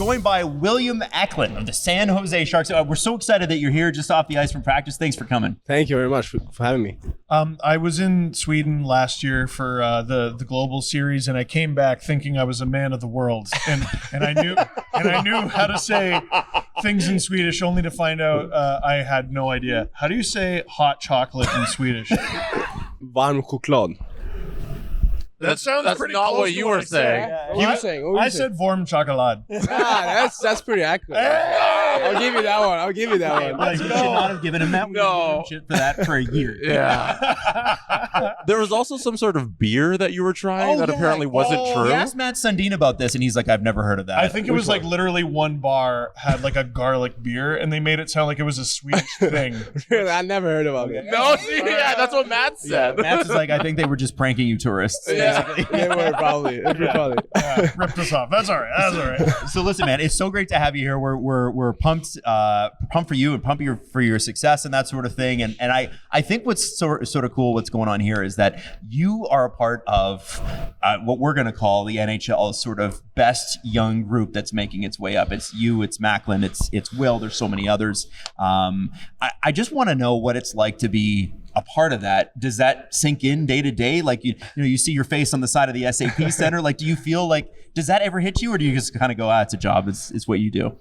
joined by William Eklund of the San Jose Sharks. We're so excited that you're here just off the ice from practice. Thanks for coming. Thank you very much for having me. I was in Sweden last year for the global series, and I came back thinking I was a man of the world, and I knew how to say things in Swedish, only to find out I had no idea. How do you say hot chocolate in Swedish? Varm choklad. That sounds That's pretty not close what to you were saying. What were you saying? I said warm chocolate. That's pretty accurate. I'll give you that one. Like, you should not have given him that. We No. gave him shit for that for a year. Yeah. There was also some sort of beer that you were trying that apparently wasn't We true. asked Matt Sundin about this, and he's like, I've never heard of that. I think it was like literally one bar had like a garlic beer, and they made it sound like it was a Swedish thing. I never heard about it. No, see, yeah, that's what Matt said. Matt's is like, I think they were just pranking you tourists. Yeah. Basically. They were probably. Yeah, ripped us off. That's all right. So listen, man, it's so great to have you here. We're pumped for you and pumped for your success and that sort of thing. And I think what's sort of cool what's going on here is that you are a part of what we're going to call the NHL's sort of best young group that's making its way up. It's you, it's Macklin, it's Will. There's so many others. I just want to know what it's like to be a part of that. Does that sink in day to day? Like you see your face on the side of the SAP Center. Like, do you feel like, does that ever hit you, or do you just kind of go, it's a job, it's what you do?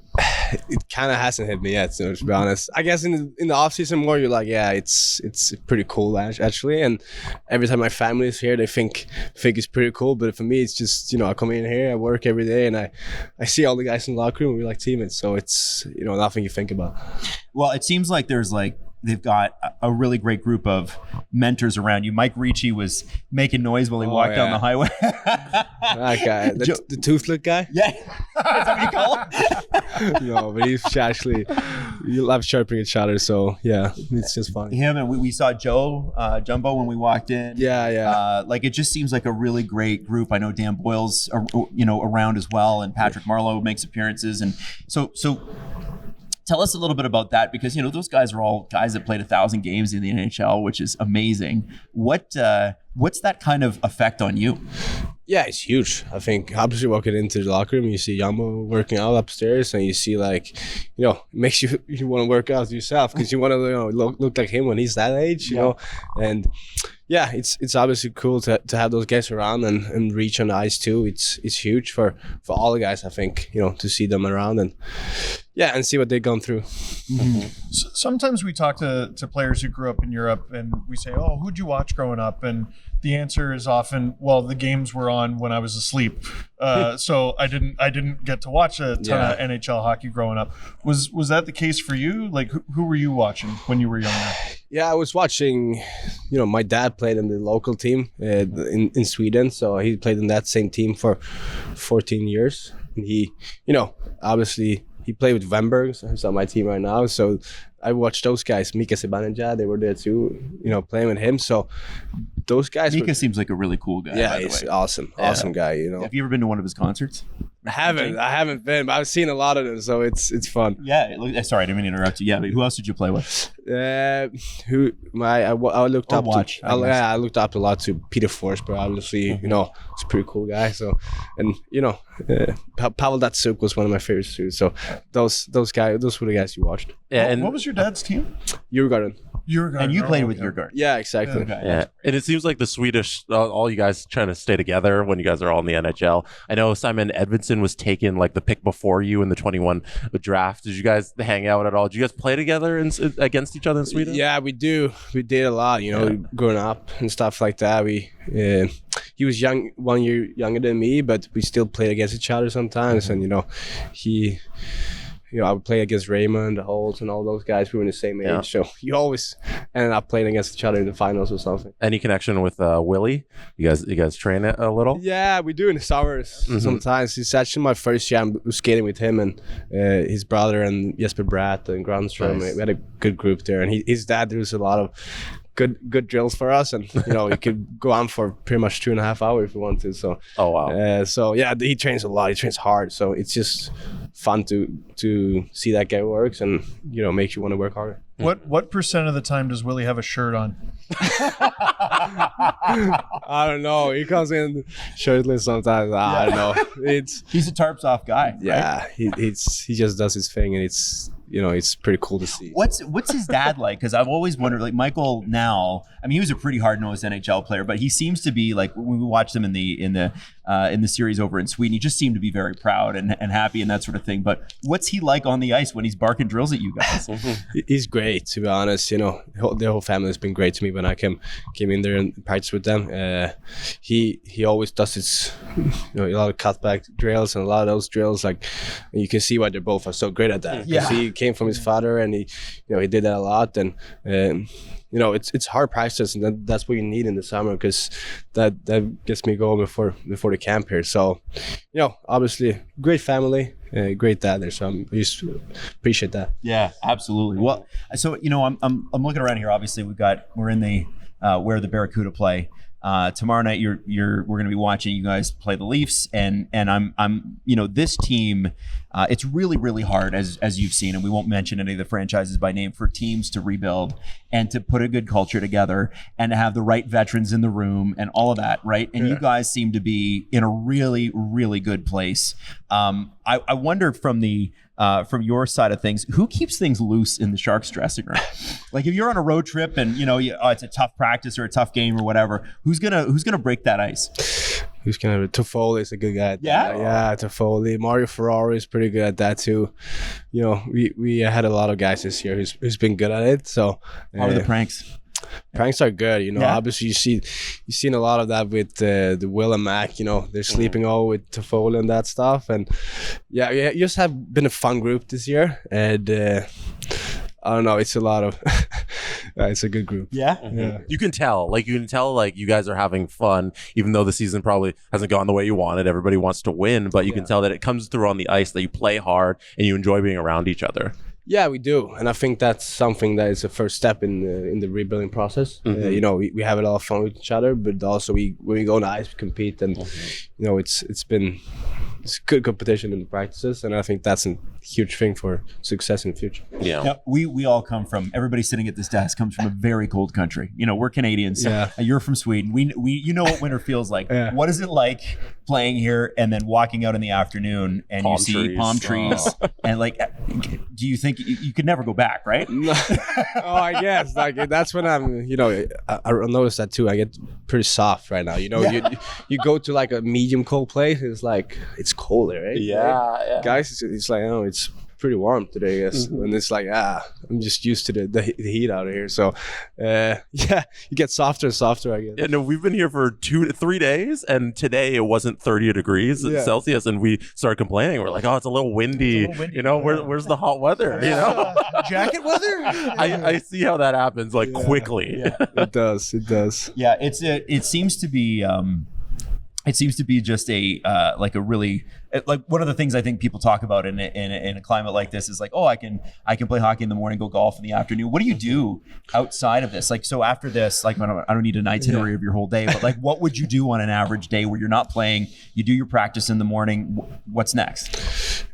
It kind of hasn't hit me yet, to be honest. I guess in the off season more, you're like, yeah, it's pretty cool actually. And every time my family is here, they think it's pretty cool. But for me, it's just, I come in here, I work every day, and I see all the guys in the locker room. We're like teammates, so it's nothing you think about. Well, it seems like they've got a really great group of mentors around you. Mike Ricci was making noise while he walked down the highway. That guy, the toothless guy? Yeah, that's what you call him. No, but he's actually, you love sharpening each other, so yeah, it's just fun. Him and we saw Jumbo when we walked in. Yeah. Like, it just seems like a really great group. I know Dan Boyle's around as well, and Patrick Marleau makes appearances, and so tell us a little bit about that, because those guys are all guys that played 1,000 games in the NHL, which is amazing. What's that kind of effect on you? Yeah, it's huge. I think obviously walking into the locker room, you see Jumbo working out upstairs, and you see it makes you want to work out yourself, because you want to look like him when he's that age, you know. And yeah, it's obviously cool to have those guys around and reach on the ice too. It's huge for all the guys, I think, to see them around and see what they've gone through. Mm-hmm. Sometimes we talk to players who grew up in Europe, and we say, "Oh, who'd you watch growing up?" And the answer is often, "Well, the games were on when I was asleep, so I didn't get to watch a ton of NHL hockey growing up." Was that the case for you? Like, who were you watching when you were younger? Yeah, I was watching. My dad played in the local team in Sweden, so he played in that same team for 14 years. And he, obviously he played with Vemberg, who's on my team right now. So I watched those guys, Mika Zibanejad, they were there too, playing with him. So those guys. Mika seems like a really cool guy. Yeah, by the he's way. awesome guy. Have you ever been to one of his concerts? I haven't been, but I've seen a lot of them, so it's fun. Yeah. Sorry, I didn't mean to interrupt you. Yeah, but who else did you play with? I looked up. I looked up a lot to Peter Forsberg. Obviously, he's a pretty cool guy. So, and Pavel Datsyuk was one of my favorites too. So those guys, those were the guys you watched. Yeah, and what was your dad's team? Djurgården. And you played with Djurgården. Yeah, exactly. Okay. Yeah, and it seems like the Swedish, all you guys trying to stay together when you guys are all in the NHL. I know Simon Edvinsson was taken like the pick before you in the 21 draft. Did you guys hang out at all? Did you guys play together against each other in Sweden? Yeah, we do. We did a lot, growing up and stuff like that. He was 1 year younger than me, but we still played against each other sometimes. And I would play against Raymond, Holt, and all those guys. We were in the same age, so you always ended up playing against each other in the finals or something. Any connection with Willie? You guys train it a little? Yeah, we do in the summers sometimes. It's actually my first year I'm skating with him and his brother and Jesper Bratt and Granström. Nice. We had a good group there, and his dad does a lot of good drills for us, and you could go on for pretty much 2.5 hours if you want to. So so yeah, he trains a lot. He trains hard, so it's just fun to see that guy works, and makes you want to work harder. What percent of the time does Willie have a shirt on? I don't know. He comes in shirtless sometimes. I don't know. He's a tarps off guy. Yeah, right? he just does his thing, and it's pretty cool to see. What's his dad like? Because I've always wondered, like Michael now. I mean, he was a pretty hard-nosed NHL player, but he seems to be like when we watched him in the series over in Sweden, he just seemed to be very proud and happy and that sort of thing. But what's he like on the ice when he's barking drills at you guys? He's great, to be honest. The whole family has been great to me when I came in there and practiced with them. He always does his a lot of cutback drills, and a lot of those drills, like you can see why they both are so great at that. Yeah. He came from his father, and he did that a lot, and it's hard practice, and that's what you need in the summer, because that gets me going before the camp here. So obviously great family, great dad there, so I just appreciate that. Yeah, absolutely. Well, so I'm looking around here. Obviously, we're in the where the Barracuda play. Tomorrow night we're going to be watching you guys play the Leafs, and I'm this team, it's really, really hard as you've seen, and we won't mention any of the franchises by name, for teams to rebuild and to put a good culture together and to have the right veterans in the room and all of that, right? And you guys seem to be in a really, really good place. I wonder from your side of things, who keeps things loose in the Sharks dressing room? Like if you're on a road trip and it's a tough practice or a tough game or whatever, who's gonna break that ice? Who's gonna? Toffoli is a good guy. Yeah, Toffoli. Mario Ferrari is pretty good at that too. We had a lot of guys this year who's been good at it. So How are the pranks? Pranks are good, Obviously, you've seen a lot of that with the Wylde and Mac. They're sleeping all with Toffoli and that stuff, and you just have been a fun group this year, and I don't know, it's a lot of it's a good group. Yeah. You can tell you guys are having fun, even though the season probably hasn't gone the way you wanted. Everybody wants to win, but you can tell that it comes through on the ice, that you play hard and you enjoy being around each other. Yeah, we do, and I think that's something that is the first step in the rebuilding process. We have a lot of fun with each other, but also when we go on the ice, we compete, and it's good competition in the practices, and I think that's a huge thing for success in the future. Yeah. We all come from, everybody sitting at this desk comes from a very cold country. We're Canadians. Yeah. You're from Sweden. We what winter feels like. Yeah. What is it like playing here and then walking out in the afternoon and you see palm trees and do you think you could never go back, right? I guess that's when I'm I noticed that too. I get pretty soft right now. You go to like a medium cold place, it's colder, right? Yeah. Guys, it's like it's pretty warm today, I guess. And it's like I'm just used to the heat out of here. So you get softer and softer, I guess. Yeah, no, we've been here for 2 to 3 days, and today it wasn't 30 degrees Celsius, and we started complaining. We're like, it's a little windy. Where's the hot weather? Jacket weather? I see how that happens quickly. Yeah. It does. Yeah, it seems to be just a really, like one of the things I think people talk about in a climate like this is like, I can play hockey in the morning, go golf in the afternoon. What do you do outside of this? Like, so after this, like, I don't need an itinerary of your whole day, but like, what would you do on an average day where you're not playing? You do your practice in the morning. What's next?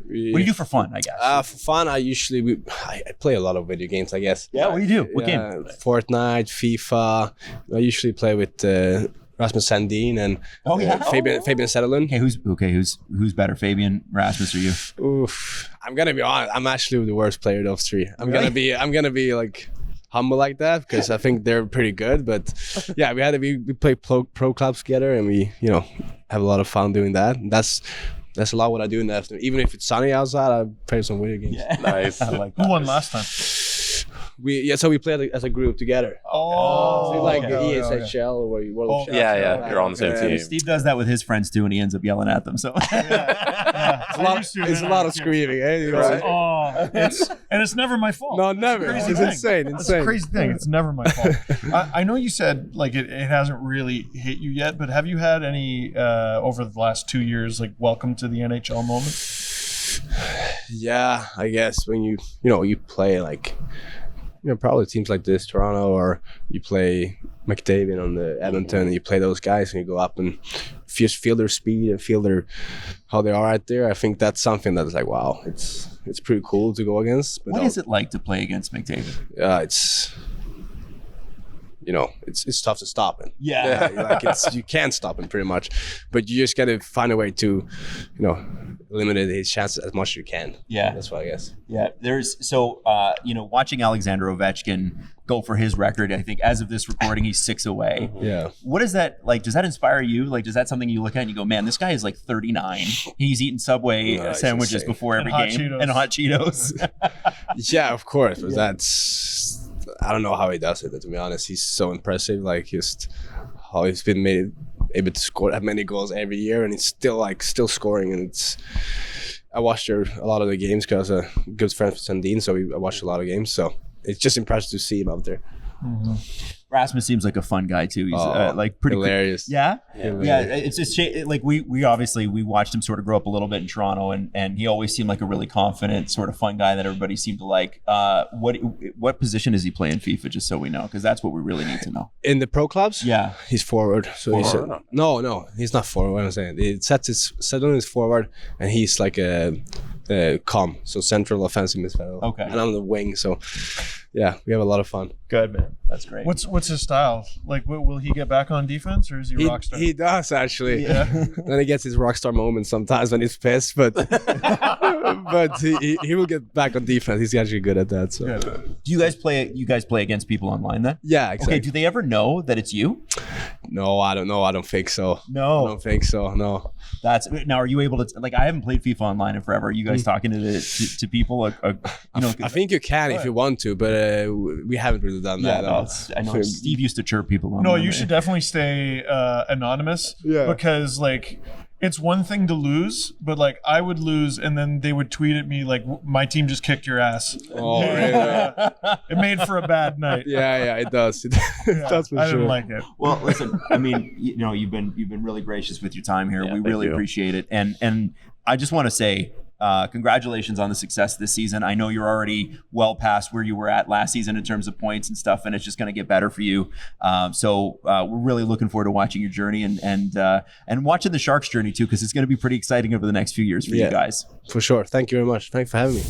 What do you do for fun, I guess? For fun, I play a lot of video games, I guess. Yeah, what do you do? What game? Fortnite, FIFA. I usually play with Rasmus Sandin and Fabian Zetterlund. Who's better, Fabian, Rasmus, or you? Oof, I'm gonna be honest. I'm actually the worst player of those three. I'm gonna be like humble like that, because I think they're pretty good. But yeah, we play pro clubs together, and we have a lot of fun doing that. And that's a lot what I do in the afternoon. Even if it's sunny outside, I play some video games. Yeah. Nice. Who won last time? So we play as a group together. Oh, so ESHL or World of Champions. Yeah, you're on the same team. Steve does that with his friends too, and he ends up yelling at them. So it's a lot of screaming, eh? Right. It's never my fault. No, never. It's insane. It's a crazy thing. It's never my fault. I know you said it hasn't really hit you yet, but have you had any over the last 2 years, like welcome to the NHL moment? Yeah, I guess when you play probably teams like this, Toronto, or you play McDavid on the Edmonton, and you play those guys, and you go up and just feel their speed and feel how they are out there. I think that's something that's like, wow, it's pretty cool to go against. But What is it like to play against McDavid? It's it's tough to stop him. Yeah. You can't stop him pretty much, but you just got to find a way to, eliminate his chances as much as you can. Yeah. That's what I guess. Yeah, watching Alexander Ovechkin go for his record, I think as of this recording, he's 6 away. Yeah. What is that like? Does that inspire you? Like, is that something you look at and you go, man, this guy is like 39. He's eating Subway sandwiches insane. before every And hot game Cheetos. and hot Cheetos. Yeah, of course. But I don't know how he does it, to be honest. He's so impressive. Like, just how he's been able to score that many goals every year, and he's still scoring. And I watched a lot of the games because I'm good friends with Sandin, so I watched a lot of games. So it's just impressive to see him out there. Mm-hmm. Rasmus seems like a fun guy too. He's like pretty hilarious. Yeah. Hilarious. It's just like we obviously watched him sort of grow up a little bit in Toronto, and he always seemed like a really confident, sort of fun guy that everybody seemed to like. What position does he play in FIFA? Just so we know, because that's what we really need to know. In the pro clubs, Yeah. he's forward. So Forward? no, he's not forward. What I'm saying, it set on his forward, and he's like a so central offensive midfielder. Okay. And I'm the wing, so yeah, we have a lot of fun. Good, man. That's great. What's his style? Like, will he get back on defense, or is he a rock star? He does actually. Yeah. Then he gets his rock star moment sometimes when he's pissed, but but he will get back on defense. He's actually good at that. So Do you guys play against people online then? yeah, exactly. Okay. Do they ever know that it's you? No, I don't know. I don't think so. I No. don't think so. No. That's now. Are you able to like? I haven't played FIFA online in forever. Are you guys talking to people? I think you can if you want to, but we haven't really done Yeah, that. no, I know Steve used to chirp people. No, online. you should definitely stay anonymous. Yeah. Because like, it's one thing to lose, but like I would lose, and then they would tweet at me like, "My team just kicked your ass." Oh, And, it made for a bad night. yeah, it does. It does for I sure. didn't like it. Well, listen. I mean, you've been really gracious with your time here. Yeah, We thank really you. appreciate it, and I just want to say. Congratulations on the success this season. I know you're already well past where you were at last season in terms of points and stuff, and it's just going to get better for you. So we're really looking forward to watching your journey and watching the Sharks' journey too, because it's going to be pretty exciting over the next few years for you guys. For sure. Thank you very much. Thanks for having me.